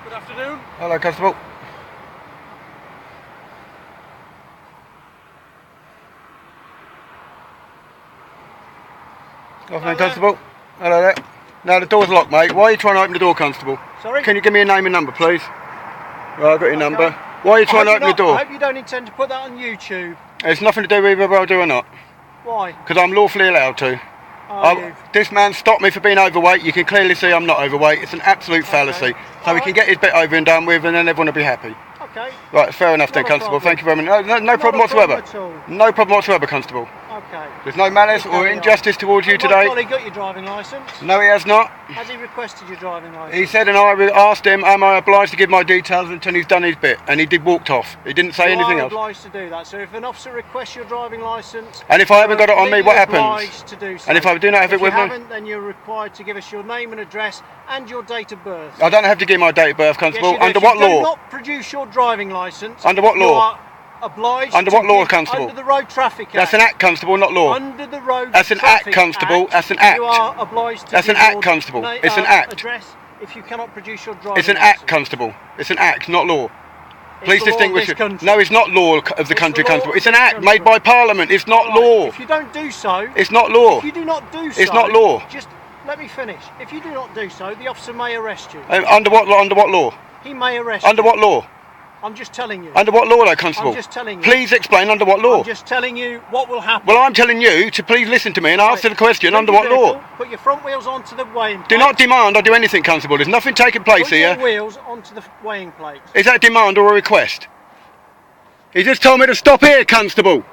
Good afternoon. Hello, Constable. Afternoon, Constable. Hello there. No, the door's locked, mate. Why are you trying to open the door, Constable? Sorry? Can you give me a name and number, please? Right, I've got your number. Why are you trying to open the door? I hope you don't intend to put that on YouTube. It's nothing to do with whether I do or not. Why? Because I'm lawfully allowed to. Are you? This man stopped me for being overweight. You can clearly see I'm not overweight. It's an absolute fallacy. So we can get his bit over and done with, and then everyone will be happy. Okay. Right, fair enough then, Not a Constable. problem. Thank you very much. No problem Not a whatsoever. problem at all. No problem whatsoever, Constable. Okay. There's no malice or Carry on. injustice towards you Has my today. colleague got your driving licence? No, he has not. Has he requested your driving licence? He said, and I asked him, am I obliged to give my details until he's done his bit? And he did walked off. He didn't say anything You are else. obliged to do that. So if an officer requests your driving licence, And if I haven't got it on me, what happens? obliged to do so. And if I do not have it with If me? you haven't, then you're required to give us your name and address and your date of birth. I don't have to give my date of birth, Yes, Constable. you do. Under If what you do law? not produce your driving licence. Under what you law? are obliged. Under to what law, give- Constable? Under the Road Traffic Act. That's an act, Constable, not law. Under the Road That's an Traffic act, Constable. Act, That's an act. You are obliged to That's give an act, your Constable. It's an act. address if you cannot produce your driving It's an licence. act, Constable. It's an act, not law. It's Please the law of distinguish this it. country. No, it's not law of the It's country, the law Constable. of It's an this act country. made by Parliament. It's not Right, law. If you don't do so, It's not law. if you do not do so, It's not law. Just let me finish. If you do not do so, the officer may arrest you. Under what law? Under what law? He may arrest Under you. what law? I'm just telling you. Under what law, though, Constable? I'm just telling you. Please explain under what law. I'm just telling you what will happen. Well, I'm telling you to please listen to me and answer the question. Leave Under your what law? vehicle, Put your front wheels onto the weighing plate. Do not demand I do anything, Constable. There's nothing taking place Put your here. wheels onto the weighing plate. Is that a demand or a request? He just told me to stop here, Constable.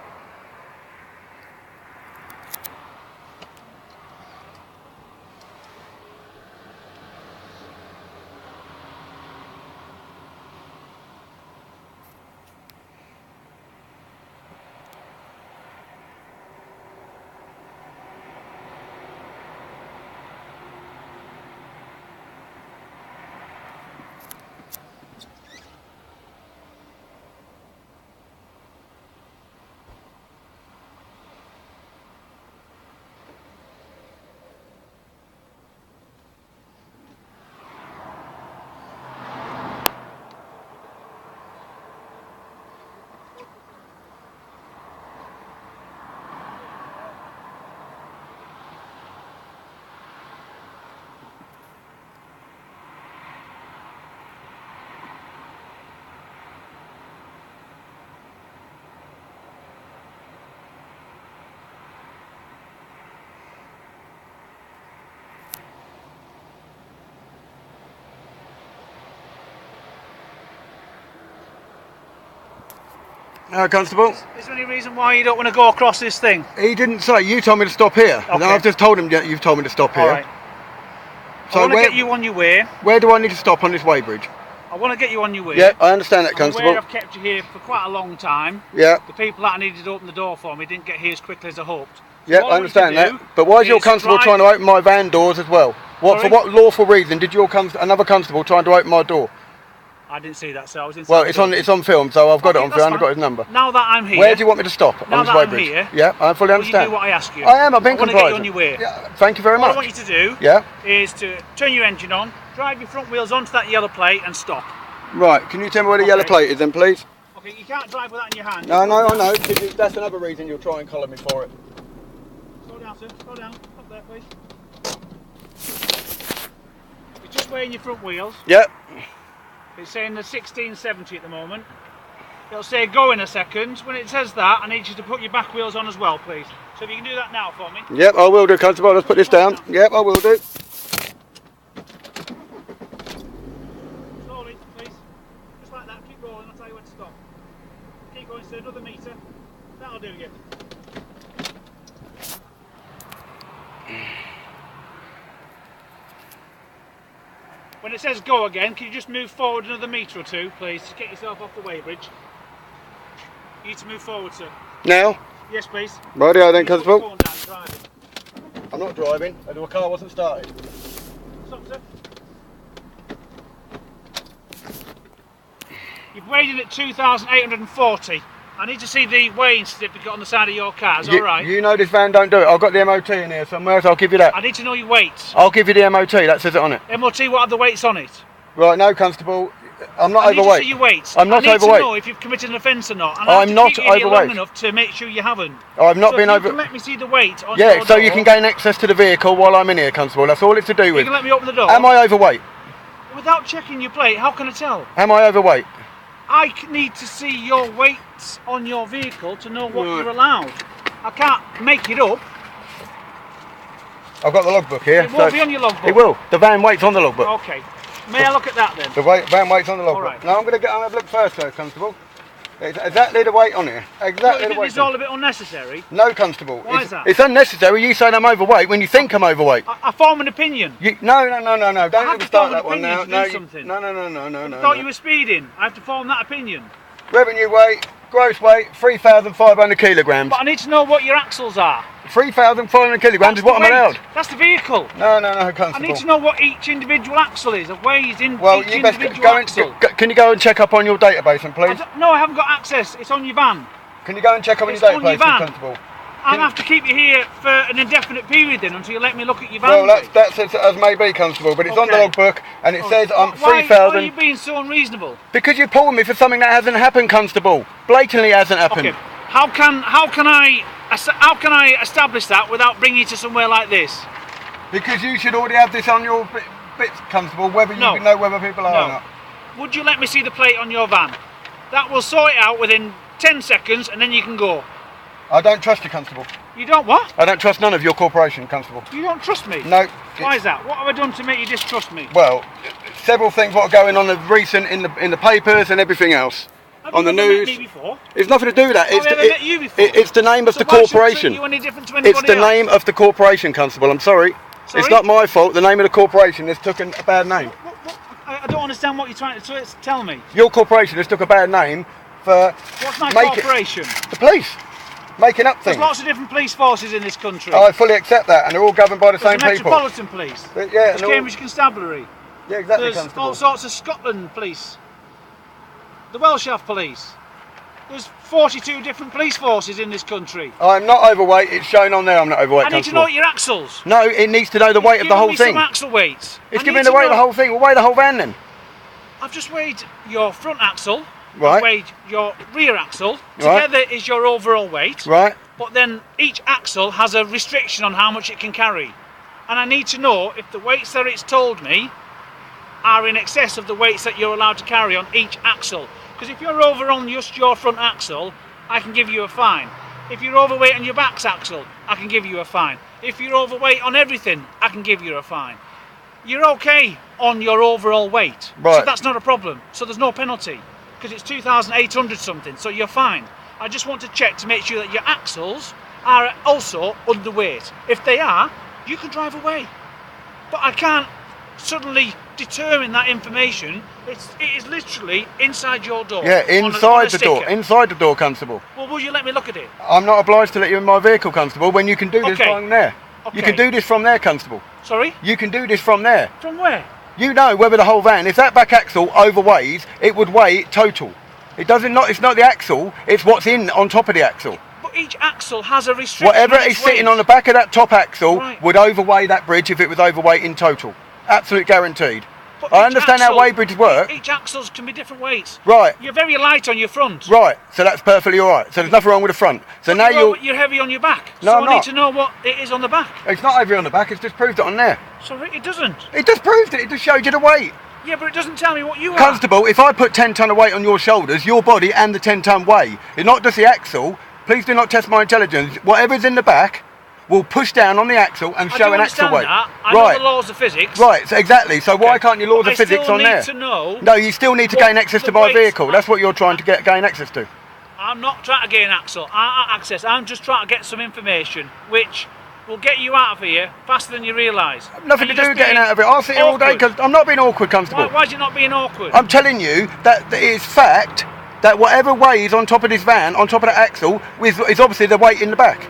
Constable? Is there any reason why you don't want to go across this thing? He didn't say. You told me to stop here. And Okay. I've just told him you've told me to stop here. All right. So I want to where, get you on your way. where do I need to stop on this weighbridge? I want to get you on your way. Yeah, I understand that, I'm Constable. aware I've kept you here for quite a long time. Yeah, The people that I needed to open the door for me didn't get here as quickly as I hoped. So yeah, what I want you to understand that. do But why is your is constable drive- trying to open my van doors as well? What Sorry? for? What lawful reason did your another constable trying to open my door? I didn't see that, so I was inside. Well, the it's on building. film, so I've got it Okay, on that's film. I've got fine. his number. Now that I'm here, Where do you want me to stop Now on this that I'm weighbridge? here, Yeah, I fully will you understand. do what I ask you? I am. I've been I want to compliant. get you on your way. Yeah, thank you very What I much. want you to do Yeah. is to turn your engine on, drive your front wheels onto that yellow plate and stop. Right. Can you tell me where the yellow Okay. plate is then, please? Okay, you can't drive with that in your hand. No, I know. That's another reason you'll try and collar me for it. Slow down, sir. Slow down. Up there, please. You're just weighing your front wheels. Yep. It's saying the 1670 at the moment. It'll say go in a second. When it says that, I need you to put your back wheels on as well, please. So if you can do that now for me. Yep, I will do, Constable. Let's put this down. Yep, I will do. Slowly, please. Just like that. Keep rolling. I'll tell you when to stop. Keep going, sir. Another metre. That'll do you. When it says go again, can you just move forward another metre or two, please? Just get yourself off the weighbridge. You need to move forward, sir. Now? Yes, please. Rightio then, You put your Constable. phone down, driving. I'm not driving. The car wasn't started. Stop, sir. You've weighed in at 2,840. I need to see the weighing certificate on the side of your car. Is that all right? You know this van don't do it. I've got the MOT in here somewhere, so I'll give you that. I need to know your weight. I'll give you the MOT. That says it on it. MOT, what are the weights on it? Right, no, Constable. I'm not I need to overweight. see your weight. I'm not I need overweight. to know if you've committed an offence or not. And I have I'm to not keep you here long overweight. enough to make sure you haven't. I've not So been if over. you can let me see the weight on Yeah, your so door, you can gain access to the vehicle while I'm in here, Constable. That's all it's to do You with. can let me open the door. Am I overweight? Without checking your plate, how can I tell? Am I overweight? Need to see your weights on your vehicle to know what Right. you're allowed. I can't make it up. I've got the logbook here. It won't be on your logbook. It will. The van weight's on the logbook. Okay. May I look at that then? The van weight's on the logbook. Alright. No, I'm going to have a look first, though, Constable. It's exactly the weight on here. Don't Exactly you the think weight. this is all a bit unnecessary? No, Constable. Why is that? It's unnecessary. You saying I'm overweight when you think I'm overweight. I form an opinion. No. I Don't have even to start form an that one opinion now. to do No, something. no. I thought you were speeding. I have to form that opinion. Revenue weight, gross weight, 3,500 kilograms. But I need to know what your axles are. 3,500 kilograms is That's what the I'm weight. allowed. That's the vehicle. No, I Constable. need to know what each individual axle is. It weighs in Well, each you best individual go axle. can you go and check up on your database, then, please? No, I haven't got access. It's on your van. Can you go and check up on It's your on your database, van. Constable? I'll have to keep you here for an indefinite period then until you let me look at your van. Well, that's as may be, Constable, but it's on the Okay. logbook and it says I'm Why are 3,000. you being so unreasonable? Because you're pulling me for something that hasn't happened, Constable. Blatantly hasn't happened. Okay. How can I establish that without bringing you to somewhere like this? Because you should already have this on your bits, Constable, whether you No. know whether people are or No. not. Would you let me see the plate on your van? That will sort it out within 10 seconds and then you can go. I don't trust you, Constable. You don't what? I don't trust none of your corporation, Constable. You don't trust me? No. Why is that? What have I done to make you distrust me? Well, several things what are going on recent in the papers and everything else. Have On you the never news. met me before? It's nothing to do with that. Have I ever met you before? It's the name of So the why should I corporation. treat you any different to anybody It's the else? name of the corporation, Constable. I'm sorry. Sorry? It's not my fault. The name of the corporation has taken a bad name. I don't understand what you're trying to tell me. Your corporation has took a bad name for What's my making corporation? the police making up There's things. lots of different police forces in this country. I fully accept that, and they're all governed by the There's same the people. Metropolitan Police. Yeah, There's and all- Cambridge Constabulary. yeah, exactly, There's Constable. all sorts of Scotland Police. The Welsh have police. There's 42 different police forces in this country. I'm not overweight. It's shown on there. I'm not overweight, I need to Constable. know your axles. No, it needs to know the weight of the Give whole me thing. some axle weights. It's I giving need the to weight of the know- whole thing. We'll weigh the whole van then. I've just weighed your front axle. Right. I've weighed your rear axle. Right. Together is your overall weight. Right. But then each axle has a restriction on how much it can carry. And I need to know if the weights that it's told me are in excess of the weights that you're allowed to carry on each axle. Because if you're over on just your front axle, I can give you a fine. If you're overweight on your back axle, I can give you a fine. If you're overweight on everything, I can give you a fine. You're okay on your overall weight. Right. So that's not a problem. So there's no penalty. Because it's 2,800 something, so you're fine. I just want to check to make sure that your axles are also underweight. If they are, you can drive away. But I can't suddenly determine that information. It is literally inside your door. Yeah, on a inside the door. sticker. Inside the door, Constable. Well, will you let me look at it? I'm not obliged to let you in my vehicle, Constable, when you can do this Okay. from there. You can Okay. do this from there, Constable. Sorry? You can do this from there. From where? You know whether the whole van, if that back axle overweighs, it would weigh it total. It doesn't not. It's not the axle. It's what's in on top of the axle. But each axle has a restriction. Whatever on its is sitting weight. on the back of that top axle Right. would overweigh that bridge if it was overweight in total. Absolute guaranteed. But I each understand how axle- weight bridges work. Each axles can be different weights. Right. You're very light on your front. Right. So that's perfectly all right. So there's nothing wrong with the front. So now You're heavy on your back. No, so I'm I need not. to know what it is on the back. It's not over on the back. It's just proved it on there. Sorry, it doesn't. It just proved it. It just showed you the weight. Yeah, but it doesn't tell me what you are. Constable, if I put 10 tonne of weight on your shoulders, your body and the 10 tonne weigh. It's not just the axle. Please do not test my intelligence. Whatever's in the back will push down on the axle and I show do an axle understand weight. that. I know the laws of physics. Right, so exactly. So why Okay. can't you laws But of physics I still on need there? to know No, you still need to what gain access the to my weights vehicle. are. That's what you're trying to gain access to. I'm not trying to gain access. I'm just trying to get some information which will get you out of here faster than you realise. Nothing to And do you're with just getting being out of it. I'll sit here all day awkward. because I'm not being awkward, Constable. Why is it not being awkward? I'm telling you that it is fact that whatever weighs on top of this van, on top of the axle, is obviously the weight in the back.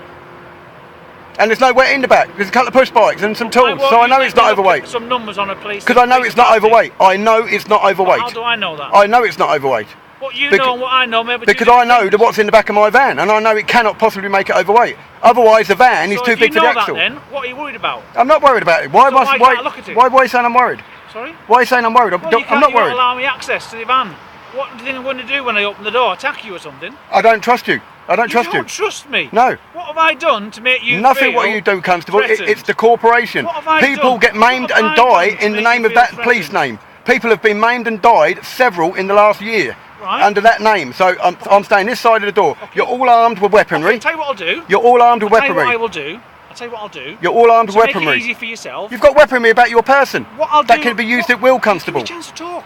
And there's no weight in the back. There's a couple of push bikes and some Why tools, won't so I you know let it's me not look at overweight. Some numbers on a police. Because I know it's not overweight. I know it's not overweight. How do I know that? I know it's not overweight. What you Bec- know and what I know, maybe. Because I know that what's in the back of my van, and I know it cannot possibly make it overweight. Otherwise, the van is So too if you big for the know that, axle. then what are you worried about? I'm not worried about it. Why So why can't I look at it? Why are you saying I'm worried? Sorry? Why are you saying I'm worried? Well, I'm not worried. allow me access to the van. What do you think I'm going to do when I open the door? Attack you or something? I don't trust you. I don't trust you. You don't trust me? No. What have I done to make you Nothing feel what you do, Constable. threatened? It's the corporation. What have I People done? get maimed What have and I die done to in the make name you of feel that police threatened? name. People have been maimed and died, several in the last year, Right. under that name. So I'm staying this side of the door. Okay. You're all armed with weaponry. I'll tell you what I'll do. You're all armed with I'll tell you what I weaponry. will do. I'll tell you what I'll do. You're all armed with To make it weaponry. easy for yourself. You've got weaponry about your person. What I'll that do, can be used what- at will, Give Constable. me a chance to talk.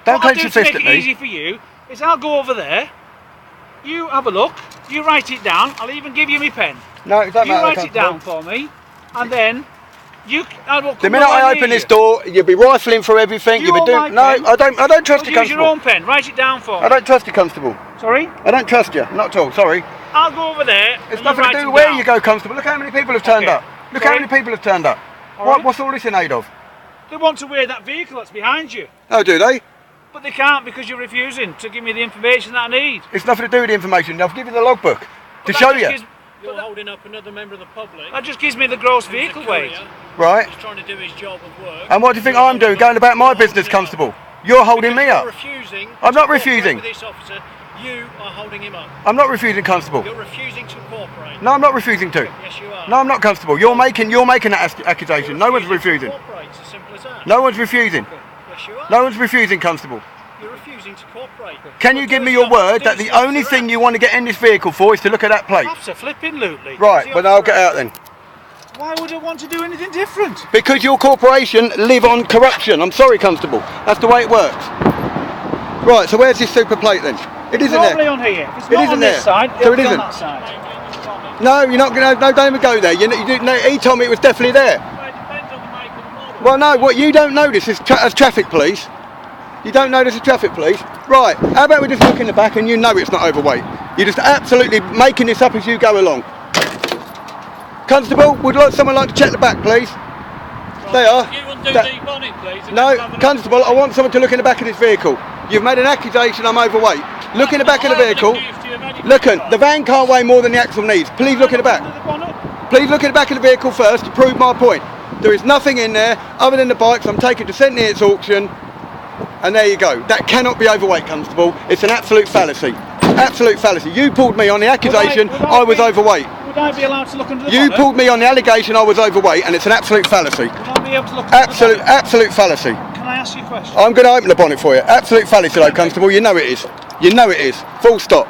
Don't What I'll clench do your to fist make at it easy me. for you is I'll go over there. You have a look. You write it down. I'll even give you my pen. No, it don't You matter, write it down Constable. for me, and then I will come The minute nowhere I near open this you. door, you'll be rifling through everything. You You'll be want doing. my No, pen? I don't trust Well, you, use your Constable. own pen. Write it down for me. I don't trust you, Constable. Sorry? I don't trust you. Not at all. Sorry. I'll go over there. It's and nothing you to write do it where down. you go, Constable. Look how many people have turned Okay. up. Look Sorry? how many people have turned up. All right. What's all this in aid of? They want to wear that vehicle that's behind you, Oh, do they? but they can't because you're refusing to give me the information that I need. It's nothing to do with the information. I'll give you the logbook to But that show just you. gives- You're holding up another member of the public. That just gives me the gross who's a vehicle courier, weight. Right. who's trying to do his job of work. And what do you think I'm doing? Going about my business, Constable. You're holding me up. You're refusing. I'm to not cooperate refusing. with this officer. You are holding him up. I'm not refusing, Constable. You're refusing to cooperate. No, I'm not refusing to. Yes, you are. No, I'm not, Constable. You're making that accusation. No one's refusing. To cooperate. It's as simple as that. No one's refusing. Yes, you are. No one's refusing, Constable. You're refusing to cooperate. Can you give me your word that the only thing you want to get in this vehicle for is to look at that plate? Absolutely. Right, well, I'll get out then. Why would I want to do anything different? Because your corporation live on corruption. I'm sorry, Constable. That's the way it works. Right, so where's this super plate then? It isn't Normally there. on here. If it's It not isn't on this there. side, So it'll it be isn't. on that side. No, you're not going to. No, don't even go there. No, he told me it was definitely there. Well, it depends on the make and the model. Well, no, what you don't notice is as traffic police. You don't notice as traffic police. Right, how about we just look in the back and you know it's not overweight. You're just absolutely making this up as you go along. Constable, would someone like to check the back, please? They are. You undo That- the bonnet, please. and No, have a look. Constable, I want someone to look in the back of this vehicle. You've made an accusation I'm overweight. Look in the back of the I haven't vehicle. accused you of anything. Look, the van can't weigh more than the axle needs. Please look in the back. Under the bonnet. Please look in the back of the vehicle first to prove my point. There is nothing in there other than the bikes I'm taking to St Neots auction, and there you go. That cannot be overweight, Constable. It's an absolute fallacy. Absolute fallacy. You pulled me on the accusation Would I was be- overweight. Would I be allowed to look under the You bonnet? pulled me on the allegation I was overweight, and it's an absolute fallacy. Would I be able to look under the Absolute, bonnet? absolute fallacy. Can I ask you a question? I'm going to open the bonnet for you. Absolute fallacy, though, Constable. You know it is. You know it is. Full stop.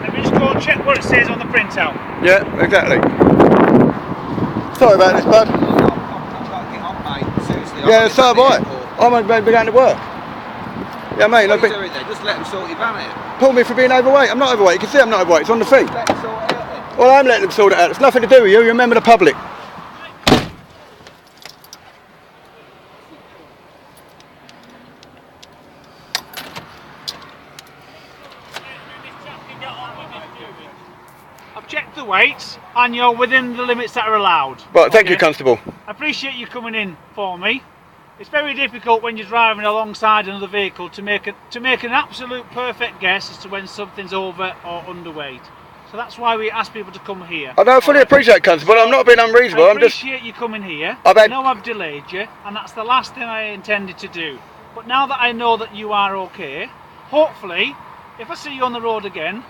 Let me just go and check what it says on the printout. Yeah, exactly. Sorry about this, bud. Yeah, so have I. I'm going to be going to work. Yeah, mate. What Look, are you doing there? Just let them sort your van out. pull me for being overweight. I'm not overweight. You can see I'm not overweight. It's on the feet. Let them sort it out then. Well, I'm letting them sort it out. It's nothing to do with you. You're a member of the public. I've checked the weights and you're within the limits that are allowed. Right, thank you, Okay? Constable. I appreciate you coming in for me. It's very difficult when you're driving alongside another vehicle to make an absolute perfect guess as to when something's over or underweight. So that's why we ask people to come here. I know, I fully appreciate it, Constable. I'm not being unreasonable. I I'm just. appreciate you coming here. I've I had- know I've delayed you, and that's the last thing I intended to do. But now that I know that you are okay, hopefully, if I see you on the road again,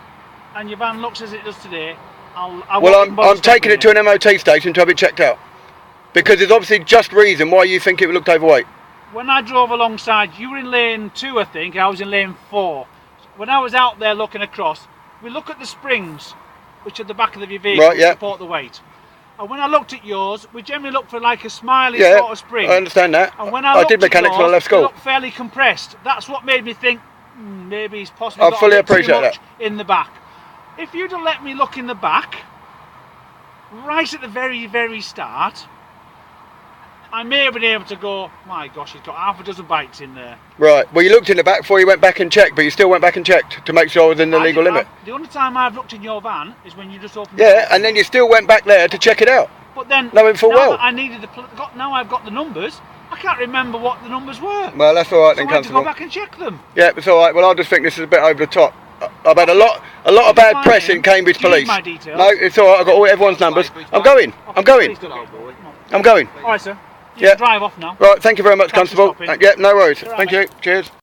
and your van looks as it does today, Well, I'm taking it to an MOT station to have it checked out. Because there's obviously just reason why you think it looked overweight. When I drove alongside, you were in lane 2, I think. I was in lane 4. When I was out there looking across, we look at the springs, which are the back of your vehicle, Right, yeah. to support the weight. And when I looked at yours, we generally look for like a smiley Yeah, sort of spring. I understand that. And when I did looked at mechanics when I yours, left they school. looked fairly compressed. That's what made me think maybe he's possibly I got fully a bit too appreciate much that. in the back. If you'd have let me look in the back, right at the very, very start, I may have been able to go, my gosh, he's got half a dozen bikes in there. Right. Well, you looked in the back before you went back and checked, but you still went back and checked to make sure I was in the legal limit. The only time I've looked in your van is when you just opened Yeah, and then you still went back there to check it out. But then, knowing full now well. that I needed now I've got the numbers, I can't remember what the numbers were. Well, that's all right So then, I had to go Constable. back and check them. Yeah, it's all right. Well, I just think this is a bit over the top. I've had a lot of bad Fine, press Ian. in Cambridge Do you need Police. my details? No, it's all right. I've got all everyone's numbers. I'm going. I'm going. Please don't. I'm going. All right, sir. You Yeah. can drive off now. Right. Thank you very much, Thanks for Constable. stopping. Yeah, no worries. You're all Thank right, you. Cheers.